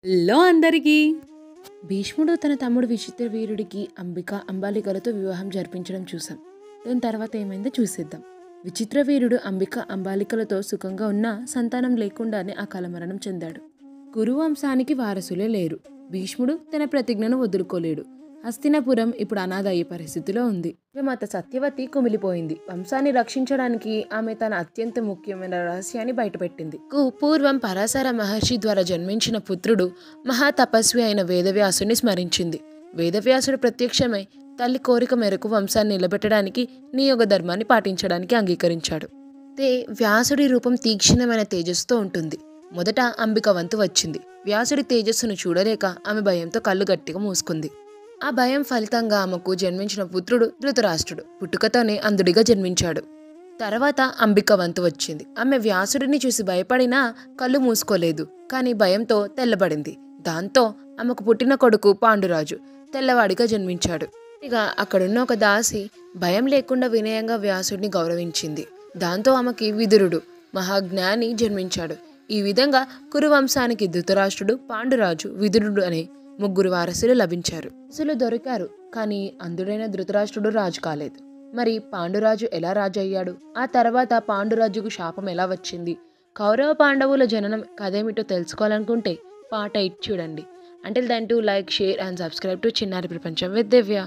Hello అందరికీ. భీష్ముడు తన తమ్ముడు విచిత్రవీరుడికి అంబాలికలతో వివాహం జరిపించడం చూసాం. దాని తర్వాత ఏమైందో చూసేద్దాం. విచిత్రవీరుడు అంబాలికలతో సుఖంగా ఉన్నా సంతానం లేకుండానే అకాల మరణం చెందాడు. కురువంశానికి వారసులే లేరు. భీష్ముడు తన ప్రతిజ్ఞను వదులుకోలేడు. హస్తినాపురం ఇప్పుడు అనాథ అయ్యే పరిస్థితిలో ఉంది. మాత సత్యవతి కుమిలిపోయింది. వంశాన్ని రక్షించడానికి ఆమె తన అత్యంత ముఖ్యమైన రహస్యాన్ని బయటపెట్టింది. పూర్వం పరాశర మహర్షి ద్వారా జన్మించిన పుత్రుడు మహాతపస్వి అయిన వేదవ్యాసుని స్మరించింది. వేదవ్యాసుడు ప్రత్యక్షమై తల్లి కోరిక మేరకు వంశాన్ని నిలబెట్టడానికి నియోగ ధర్మాన్ని పాటించడానికి అంగీకరించాడు. వ్యాసుడి రూపం తీక్షణమైన తేజస్సుతో ఉంటుంది. మొదట అంబిక వంతు వచ్చింది. వ్యాసుడి తేజస్సును చూడలేక ఆమె భయంతో కళ్ళు గట్టిగా మూసుకుంది. ఆ భయం ఫలితంగా ఆమెకు జన్మించిన పుత్రుడు ధృతరాష్ట్రుడు పుట్టుకతోనే అంధుడిగా జన్మించాడు. తర్వాత అంబిక వంతు వచ్చింది. ఆమె వ్యాసుడిని చూసి భయపడినా కళ్ళు మూసుకోలేదు, కానీ భయంతో తెల్లబడింది. దాంతో ఆమెకు పుట్టిన కొడుకు పాండురాజు తెల్లవాడిగా జన్మించాడు. ఇక అక్కడున్న ఒక దాసి భయం లేకుండా వినయంగా వ్యాసుడిని గౌరవించింది. దాంతో ఆమెకి విదురుడు మహాజ్ఞాని జన్మించాడు. ఈ విధంగా కురువంశానికి ధృతరాష్ట్రుడు, పాండురాజు, విదురుడు అనే ముగ్గురు వారసులు లభించారు. వారసులు దొరికారు, కానీ అంధుడైన ధృతరాష్ట్రుడు రాజు కాలేదు. మరి పాండురాజు ఎలా రాజు అయ్యాడు? ఆ తర్వాత పాండురాజుకు శాపం ఎలా వచ్చింది? కౌరవ పాండవుల జననం కథేమిటో తెలుసుకోవాలనుకుంటే పార్ట్ 8 చూడండి. Until then, do like, share and subscribe to చిన్నారి ప్రపంచం with దివ్య.